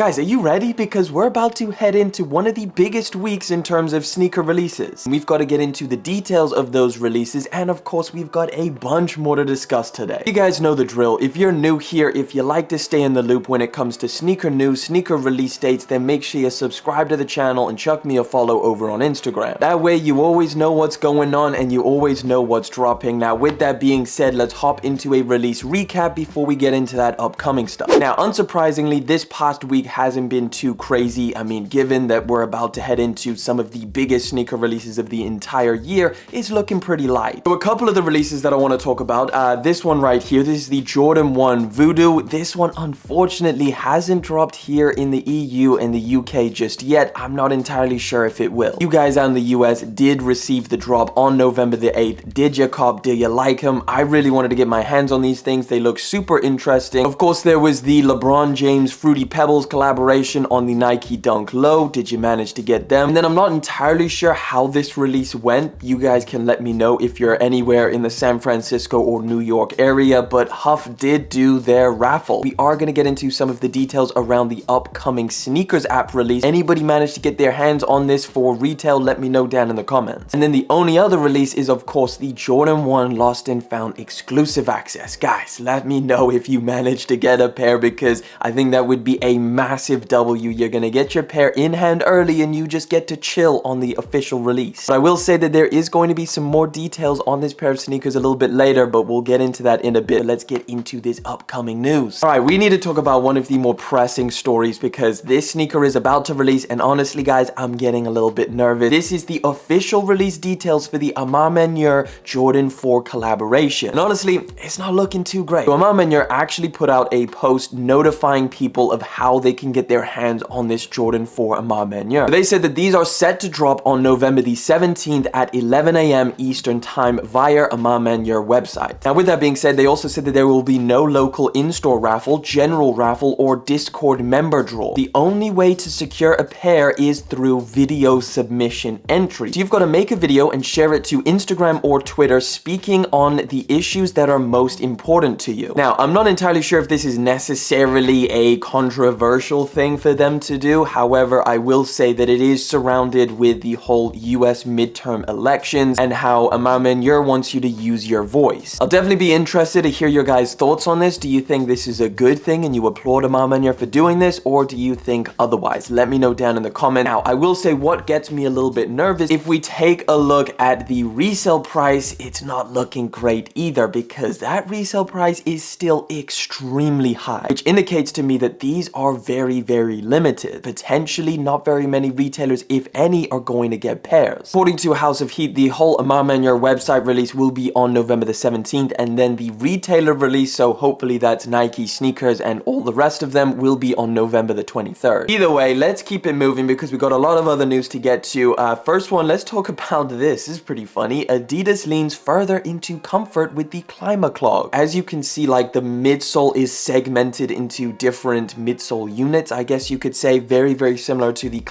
Guys, are you ready? Because we're about to head into one of the biggest weeks in terms of sneaker releases. We've got to get into the details of those releases, and of course, we've got a bunch more to discuss today. You guys know the drill. If you're new here, if you like to stay in the loop when it comes to sneaker news, sneaker release dates, then make sure you subscribe to the channel and chuck me a follow over on Instagram. That way, you always know what's going on and you always know what's dropping. Now, with that being said, let's hop into a release recap before we get into that upcoming stuff. Now, unsurprisingly, this past week hasn't been too crazy. I mean, given that we're about to head into some of the biggest sneaker releases of the entire year, it's looking pretty light. So a couple of the releases that I want to talk about, this one right here, this is the Jordan 1 Voodoo. This one unfortunately hasn't dropped here in the EU and the UK just yet. I'm not entirely sure if it will. You guys out in the US did receive the drop on November the 8th. Did you cop? Did you like them? I really wanted to get my hands on these things. They look super interesting. Of course, there was the LeBron James Fruity Pebbles collaboration on the Nike Dunk Low. Did you manage to get them? And then I'm not entirely sure how this release went. You guys can let me know if you're anywhere in the San Francisco or New York area, but Huff did do their raffle. We are going to get into some of the details around the upcoming sneakers app release. Anybody managed to get their hands on this for retail? Let me know down in the comments. And then the only other release is of course the Jordan 1 Lost and Found exclusive access. Guys, let me know if you managed to get a pair, because I think that would be a massive W. You're gonna get your pair in hand early and you just get to chill on the official release. But I will say that there is going to be some more details on this pair of sneakers a little bit later, but we'll get into that in a bit. Let's get into this upcoming news. All right, we need to talk about one of the more pressing stories because this sneaker is about to release, and honestly guys, I'm getting a little bit nervous. This is the official release details for the Maniere Jordan 4 collaboration, and honestly, it's not looking too great. So Maniere actually put out a post notifying people of how they can get their hands on this Jordan 4 Maniere. They said that these are set to drop on November the 17th at 11 a.m. Eastern time via Maniere website. Now with that being said, they also said that there will be no local in-store raffle, general raffle, or Discord member draw. The only way to secure a pair is through video submission entry. So you've got to make a video and share it to Instagram or Twitter speaking on the issues that are most important to you. Now, I'm not entirely sure if this is necessarily a controversial thing for them to do. However, I will say that it is surrounded with the whole US midterm elections and how Maniere wants you to use your voice. I'll definitely be interested to hear your guys' thoughts on this. Do you think this is a good thing and you applaud Maniere for doing this, or do you think otherwise? Let me know down in the comments. Now, I will say what gets me a little bit nervous, if we take a look at the resale price, it's not looking great either, because that resale price is still extremely high, which indicates to me that these are very, very limited. Potentially not very many retailers, if any, are going to get pairs. According to House of Heat, the whole Maniere website release will be on November the 17th, and then the retailer release, so hopefully that's Nike sneakers and all the rest of them, will be on November the 23rd. Either way, let's keep it moving because we got a lot of other news to get to. First one, let's talk about this. This is pretty funny. Adidas leans further into comfort with the Clog. As you can see, like, the midsole is segmented into different midsole units, I guess you could say. Very, very similar to the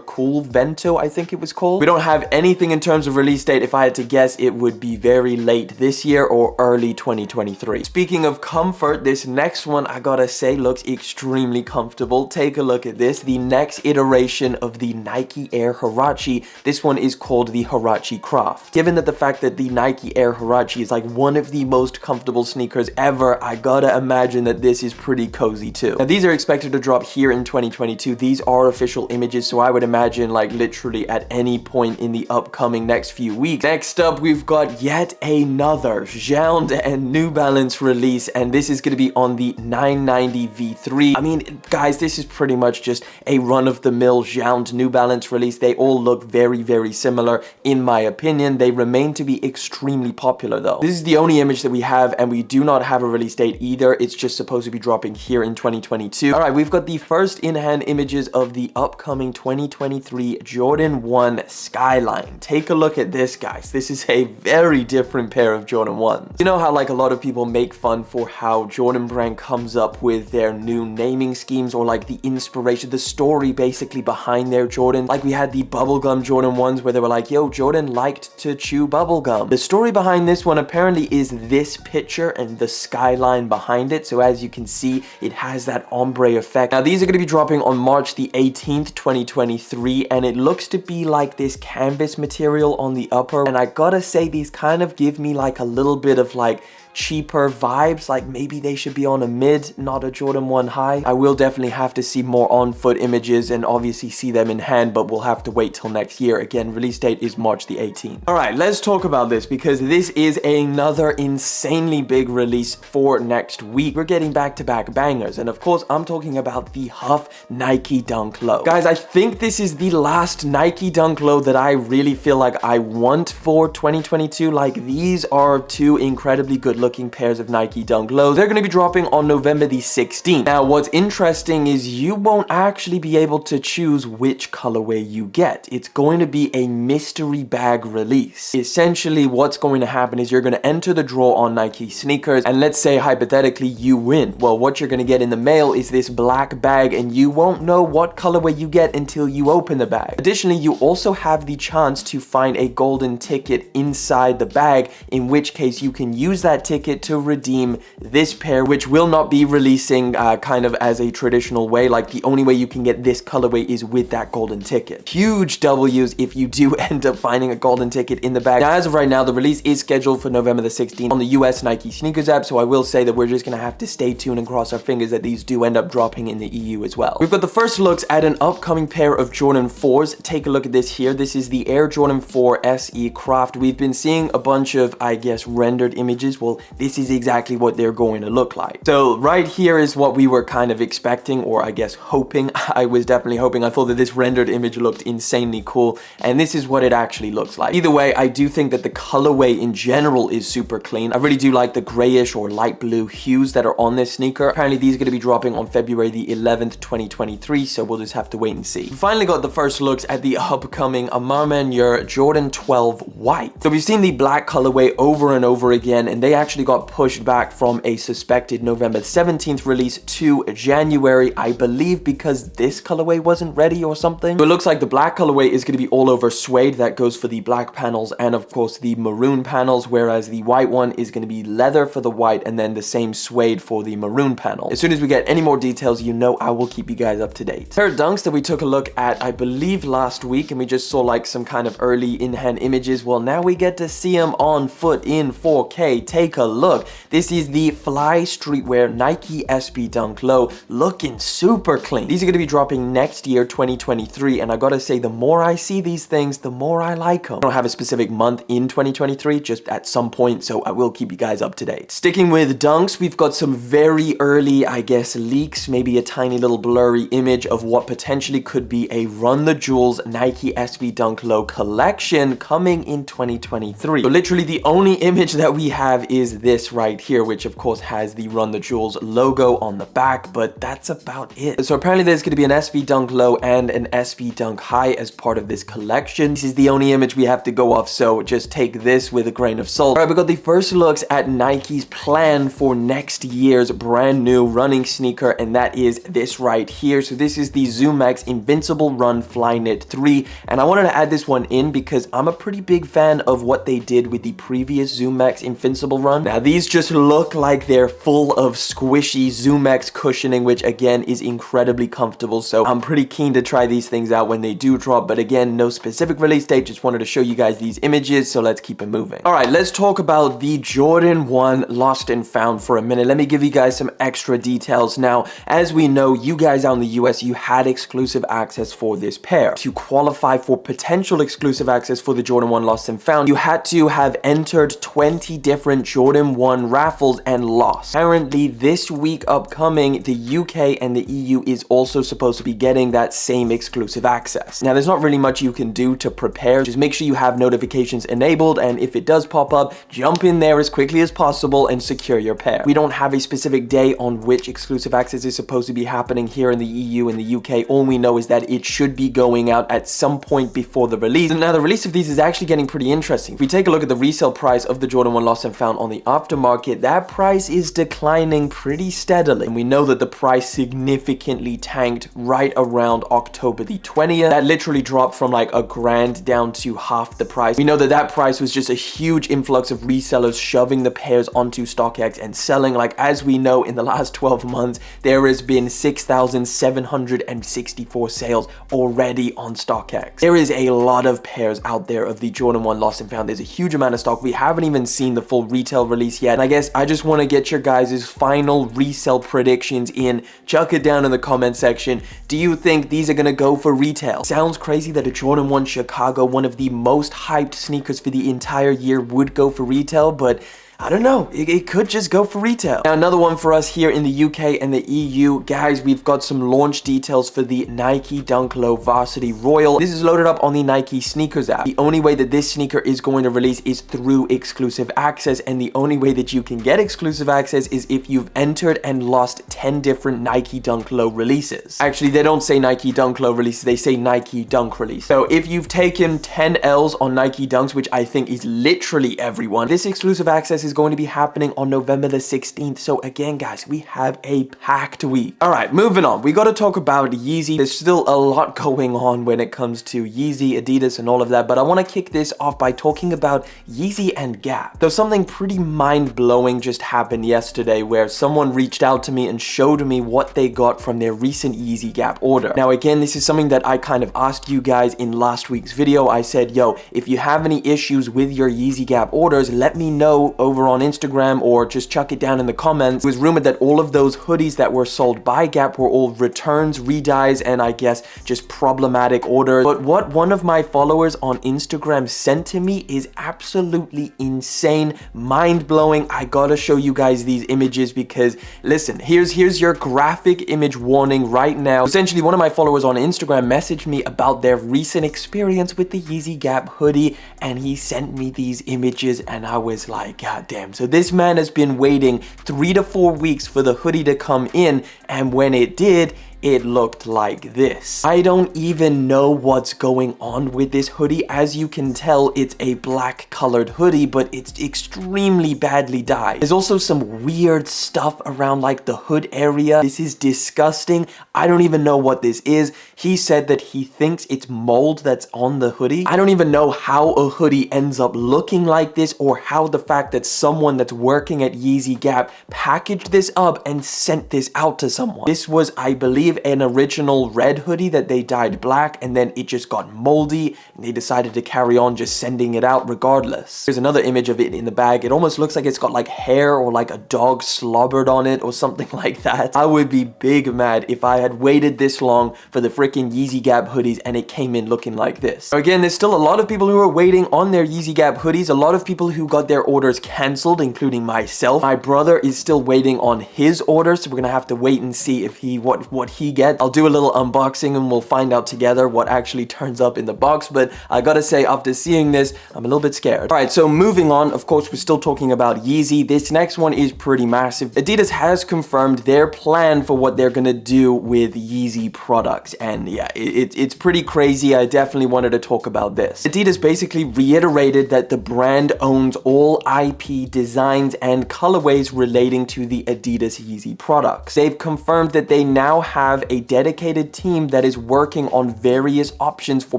Cool Vento, I think it was called. We don't have anything in terms of release date. If I had to guess, it would be very late this year or early 2023. Speaking of comfort, this next one, I gotta say, looks extremely comfortable. Take a look at this. The next iteration of the Nike Air Huarache. This one is called the Huarache Craft. Given that the fact that the Nike Air Huarache is like one of the most comfortable sneakers ever, I gotta imagine that this is pretty cozy too. Now, these are expected to drop here in 2022. These are official images, so I would imagine like literally at any point in the upcoming next few weeks. Next up, we've got yet another jjjound and New Balance release, and this is going to be on the 990 V3. I mean, guys, this is pretty much just a run-of-the-mill jjjound New Balance release. They all look very, very similar in my opinion. They remain to be extremely popular though. This is the only image that we have, and we do not have a release date either. It's just supposed to be dropping here in 2022. All right, we've got the first in-hand images of the upcoming 2023 Jordan 1 Skyline. Take a look at this, guys. This is a very different pair of Jordan 1s. You know how like a lot of people make fun for how Jordan brand comes up with their new naming schemes, or like the inspiration, the story basically behind their Jordan. Like we had the bubblegum Jordan 1s where they were like, yo, Jordan liked to chew bubblegum. The story behind this one apparently is this picture and the skyline behind it. So as you can see, it has that ombre effect. Now Now, these are going to be dropping on March the 18th, 2023, and it looks to be like this canvas material on the upper, and I gotta say, these kind of give me like a little bit of like cheaper vibes, like maybe they should be on a mid, not a Jordan 1 high. I will definitely have to see more on foot images and obviously see them in hand, but we'll have to wait till next year. Again, release date is March the 18th. All right, let's talk about this because this is another insanely big release for next week. We're getting back-to-back bangers, and of course I'm talking about the Huff Nike Dunk Low. Guys, I think this is the last Nike Dunk Low that I really feel like I want for 2022. Like, these are two incredibly good looking pairs of Nike Dunk Lows. They're going to be dropping on November the 16th. Now, what's interesting is you won't actually be able to choose which colorway you get. It's going to be a mystery bag release. Essentially, what's going to happen is you're going to enter the draw on Nike sneakers, and let's say hypothetically you win. Well, what you're going to get in the mail is this black bag, and you won't know what colorway you get until you open the bag. Additionally, you also have the chance to find a golden ticket inside the bag, in which case you can use that ticket to redeem this pair, which will not be releasing kind of as a traditional way. Like, the only way you can get this colorway is with that golden ticket. Huge W's if you do end up finding a golden ticket in the bag. Now, as of right now, the release is scheduled for November the 16th on the US Nike sneakers app, so I will say that we're just gonna have to stay tuned and cross our fingers that these do end up dropping in the EU as well. We've got the first looks at an upcoming pair of Jordan 4s. Take a look at this here. This is the Air Jordan 4 SE Craft. We've been seeing a bunch of, I guess, rendered images. Well, this is exactly what they're going to look like. So right here is what we were kind of expecting, or I guess hoping. I was definitely hoping. I thought that this rendered image looked insanely cool, and this is what it actually looks like. Either way, I do think that the colorway in general is super clean. I really do like the grayish or light blue hues that are on this sneaker. Apparently these are going to be dropping on February the 11th, 2023, so we'll just have to wait and see. We finally got the first looks at the upcoming Maniere Jordan 12 White. So we've seen the black colorway over and over again, and they actually got pushed back from a suspected November 17th release to January, I believe, because this colorway wasn't ready or something. So it looks like the black colorway is going to be all over suede. That goes for the black panels and of course the maroon panels, whereas the white one is going to be leather for the white and then the same suede for the maroon panel. As soon as we get any more details, you know I will keep you guys up to date. Pair of dunks that we took a look at, I believe, last week, and we just saw like some kind of early in-hand images. Well, now we get to see them on foot in 4K. Take a look. This is the Fly Streetwear Nike SB Dunk Low, looking super clean. These are going to be dropping next year, 2023, and I gotta say, the more I see these things, the more I like them. I don't have a specific month in 2023, just at some point, so I will keep you guys up to date. Sticking with dunks, we've got some very early, I guess, leaks, maybe a tiny little blurry image of what potentially could be a Run the Jewels Nike SB Dunk Low collection coming in 2023. So literally the only image that we have is this right here, which of course has the Run the Jewels logo on the back, but that's about it. So apparently there's going to be an SB Dunk Low and an SB Dunk High as part of this collection. This is the only image we have to go off, so just take this with a grain of salt. All right, we got the first looks at Nike's plan for next year's brand new running sneaker, and that is this right here. So this is the ZoomX Invincible Run Flyknit 3, and I wanted to add this one in because I'm a pretty big fan of what they did with the previous ZoomX Invincible Run. Now these just look like they're full of squishy ZoomX cushioning, which again is incredibly comfortable, so I'm pretty keen to try these things out when they do drop. But again, no specific release date, just wanted to show you guys these images, so let's keep it moving. All right, let's talk about the Jordan 1 Lost and Found for a minute. Let me give you guys some extra details. Now, as we know, you guys out in the US, you had exclusive access for this pair. To qualify for potential exclusive access for the Jordan 1 Lost and Found, you had to have entered 20 different Jordan 1 raffles and lost. Apparently, this week upcoming, the UK and the EU is also supposed to be getting that same exclusive access. Now, there's not really much you can do to prepare. Just make sure you have notifications enabled, and if it does pop up, jump in there as quickly as possible and secure your pair. We don't have a specific day on which exclusive access is supposed to be happening here in the EU and the UK. All we know is that it should be going out at some point before the release. And now the release of these is actually getting pretty interesting. If we take a look at the resale price of the Jordan 1 Lost and Found on on the aftermarket, that price is declining pretty steadily. And we know that the price significantly tanked right around October the 20th. That literally dropped from like a grand down to half the price. We know that that price was just a huge influx of resellers shoving the pairs onto Stockx and selling. Like, as we know, in the last 12 months, there has been 6,764 sales already on Stockx. There is a lot of pairs out there of the Jordan 1 lost and found. There's a huge amount of stock. We haven't even seen the full retail release yet. And I guess I just want to get your guys' final resale predictions in. Chuck it down in the comment section. Do you think these are going to go for retail? Sounds crazy that a Jordan 1 Chicago, one of the most hyped sneakers for the entire year, would go for retail, but I don't know, it could just go for retail. Now, another one for us here in the UK and the EU. Guys, we've got some launch details for the Nike Dunk Low Varsity Royal. This is loaded up on the Nike Sneakers app. The only way that this sneaker is going to release is through exclusive access, and the only way that you can get exclusive access is if you've entered and lost 10 different Nike Dunk Low releases. Actually, they don't say Nike Dunk Low releases, they say Nike Dunk release. So if you've taken 10 L's on Nike Dunks, which I think is literally everyone, this exclusive access is going to be happening on November the 16th. So again, guys, we have a packed week. All right, moving on. We got to talk about Yeezy. There's still a lot going on when it comes to Yeezy, Adidas, and all of that, but I want to kick this off by talking about Yeezy and Gap. Though something pretty mind-blowing just happened yesterday where someone reached out to me and showed me what they got from their recent Yeezy Gap order. Now, again, this is something that I kind of asked you guys in last week's video. I said, yo, if you have any issues with your Yeezy Gap orders, let me know over on Instagram or just chuck it down in the comments. It was rumored that all of those hoodies that were sold by Gap were all returns, redyes, and I guess just problematic orders. But what one of my followers on Instagram sent to me is absolutely insane, mind-blowing. I gotta show you guys these images because, listen, here's your graphic image warning right now. Essentially, one of my followers on Instagram messaged me about their recent experience with the Yeezy Gap hoodie, and he sent me these images, and I was like, God damn. So this man has been waiting 3 to 4 weeks for the hoodie to come in, and when it did, it looked like this. I don't even know what's going on with this hoodie. As you can tell, it's a black colored hoodie, but it's extremely badly dyed. There's also some weird stuff around like the hood area. This is disgusting. I don't even know what this is. He said that he thinks it's mold that's on the hoodie. I don't even know how a hoodie ends up looking like this, or how the fact that someone that's working at Yeezy Gap packaged this up and sent this out to someone. This was, I believe, an original red hoodie that they dyed black, and then it just got moldy and they decided to carry on just sending it out regardless. There's another image of it in the bag. It almost looks like it's got like hair or like a dog slobbered on it or something like that. I would be big mad if I had waited this long for the freaking Yeezy Gap hoodies and it came in looking like this. Again, there's still a lot of people who are waiting on their Yeezy Gap hoodies. A lot of people who got their orders cancelled, including myself. My brother is still waiting on his order, so we're gonna have to wait and see if what he gets. I'll do a little unboxing and we'll find out together what actually turns up in the box, but I gotta say, after seeing this, I'm a little bit scared. All right, so moving on, of course, we're still talking about Yeezy. This next one is pretty massive. Adidas has confirmed their plan for what they're gonna do with Yeezy products, and yeah, it's pretty crazy. I definitely wanted to talk about this. Adidas basically reiterated that the brand owns all IP designs and colorways relating to the Adidas Yeezy products. They've confirmed that they now have a dedicated team that is working on various options for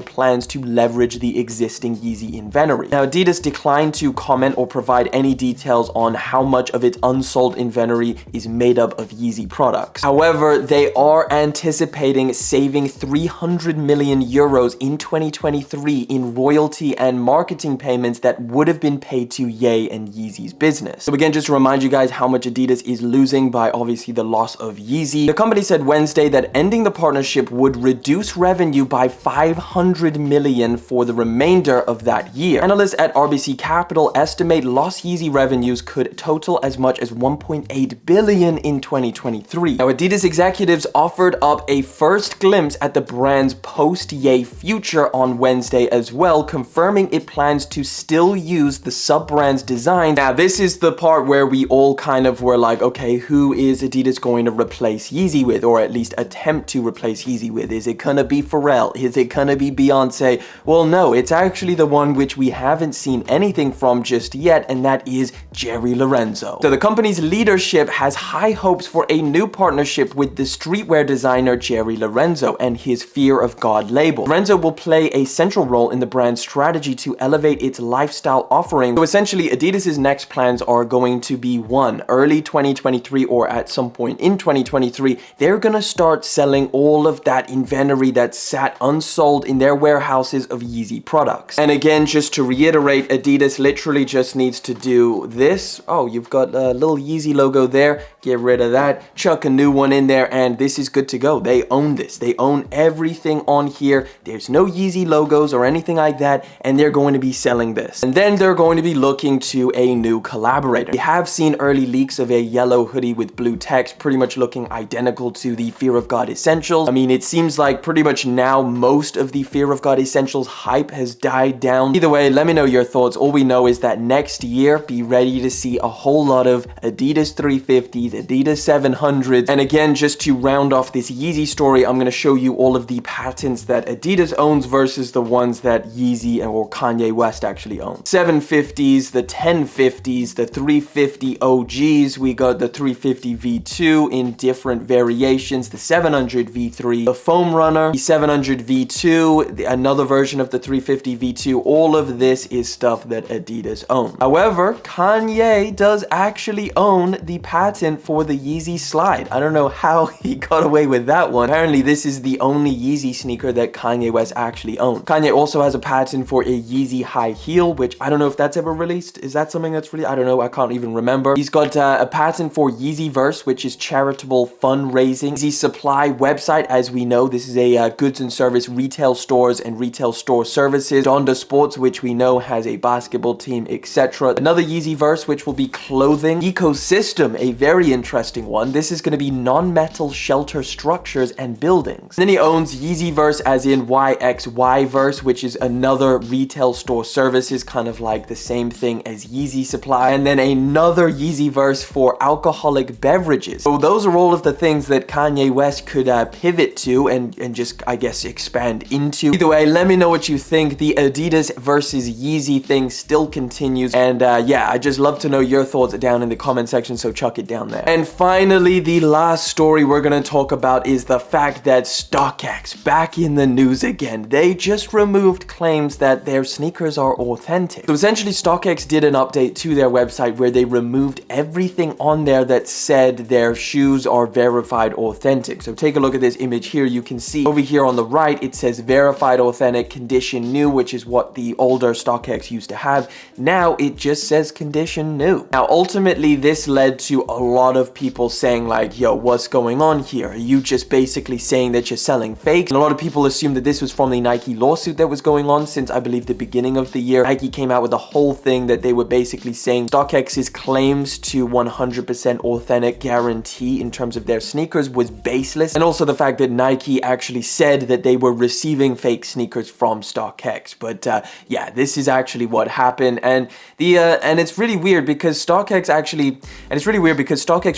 plans to leverage the existing Yeezy inventory. Now, Adidas declined to comment or provide any details on how much of its unsold inventory is made up of Yeezy products. However, they are anticipating saving 300 million euros in 2023 in royalty and marketing payments that would have been paid to Ye and Yeezy's business. So again, just to remind you guys how much Adidas is losing by obviously the loss of Yeezy. The company said Wednesday that ending the partnership would reduce revenue by 500 million for the remainder of that year. Analysts at RBC Capital estimate lost Yeezy revenues could total as much as 1.8 billion in 2023. Now, Adidas executives offered up a first glimpse at the brand's post-Ye future on Wednesday as well, confirming it plans to still use the sub-brand's design. Now, this is the part where we all kind of were like, okay, who is Adidas going to replace Yeezy with, or at least least attempt to replace Yeezy with? Is it gonna be Pharrell? Is it gonna be Beyonce? Well, no, it's actually the one which we haven't seen anything from just yet, and that is Jerry Lorenzo. So the company's leadership has high hopes for a new partnership with the streetwear designer Jerry Lorenzo and his Fear of God label. Lorenzo will play a central role in the brand's strategy to elevate its lifestyle offering. So essentially, Adidas's next plans are going to be one, early 2023 or at some point in 2023, they're gonna start selling all of that inventory that sat unsold in their warehouses of Yeezy products. And again, just to reiterate, Adidas literally just needs to do this. Oh, you've got a little Yeezy logo there. Get rid of that, chuck a new one in there, and this is good to go. They own this. They own everything on here. There's no Yeezy logos or anything like that, and they're going to be selling this. And then they're going to be looking to a new collaborator. We have seen early leaks of a yellow hoodie with blue text, pretty much looking identical to the Fear of God Essentials. I mean, it seems like pretty much now most of the Fear of God Essentials hype has died down. Either way, let me know your thoughts. All we know is that next year, be ready to see a whole lot of Adidas 350s, Adidas 700s. And again, just to round off this Yeezy story, I'm going to show you all of the patents that Adidas owns versus the ones that Yeezy or Kanye West actually owns. 750s, the 1050s, the 350 OGs, we got the 350 V2 in different variations, the 700 V3, the Foam Runner, the 700 V2, another version of the 350 V2. All of this is stuff that Adidas owns. However, Kanye does actually own the patent for the Yeezy slide. I don't know how he got away with that one. Apparently, this is the only Yeezy sneaker that Kanye West actually owns. Kanye also has a patent for a Yeezy high heel, which I don't know if that's ever released. Is that something that's really? I don't know. I can't even remember. He's got a patent for Yeezyverse, which is charitable fundraising. Yeezy Supply website, as we know, this is a goods and service retail stores and retail store services. Donda Sports, which we know has a basketball team, etc. Another Yeezyverse, which will be clothing. Ecosystem, a very interesting one. This is going to be non-metal shelter structures and buildings. Then he owns Yeezyverse, as in YXYverse, which is another retail store services, kind of like the same thing as Yeezy Supply. And then another Yeezyverse for alcoholic beverages. So those are all of the things that Kanye West could pivot to and just, I guess, expand into. Either way, let me know what you think. The Adidas versus Yeezy thing still continues. And yeah, I just love to know your thoughts down in the comment section, so chuck it down there. And finally, the last story we're gonna talk about is the fact that Stockx back in the news again. They just removed claims that their sneakers are authentic. So essentially, Stockx did an update to their website where they removed everything on there that said their shoes are verified authentic. So take a look at this image here. You can see over here on the right, it says verified authentic, condition new, which is what the older Stockx used to have. Now it just says condition new. Now, ultimately, this led to a lot of people saying like, yo, what's going on here? Are you just basically saying that you're selling fakes? And a lot of people assume that this was from the Nike lawsuit that was going on since, I believe, the beginning of the year. Nike came out with a whole thing that they were basically saying Stockx's claims to 100% authentic guarantee in terms of their sneakers was baseless. And also the fact that Nike actually said that they were receiving fake sneakers from Stockx. But yeah, this is actually what happened. And it's really weird because Stockx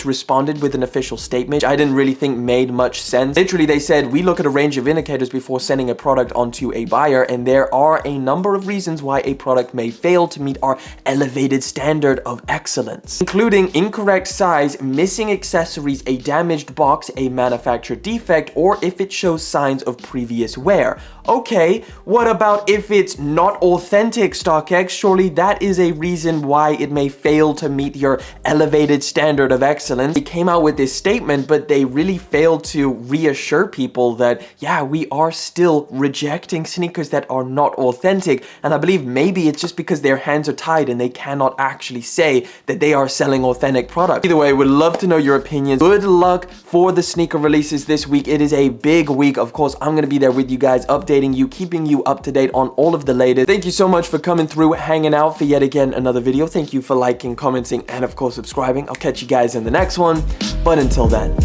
responded with an official statement, which I didn't really think made much sense. Literally, they said, we look at a range of indicators before sending a product onto a buyer, and there are a number of reasons why a product may fail to meet our elevated standard of excellence, including incorrect size, missing accessories, a damaged box, a manufacturer defect, or if it shows signs of previous wear. Okay, what about if it's not authentic, Stockx? Surely that is a reason why it may fail to meet your elevated standard of excellence. They came out with this statement, but they really failed to reassure people that, yeah, we are still rejecting sneakers that are not authentic. And I believe maybe it's just because their hands are tied and they cannot actually say that they are selling authentic products. Either way, would love to know your opinions. Good luck for the sneaker releases this week. It is a big week. Of course, I'm going to be there with you guys, updating you, keeping you up to date on all of the latest. Thank you so much for coming through, hanging out for yet again another video. Thank you for liking, commenting, and of course subscribing. I'll catch you guys in the next one, but until then,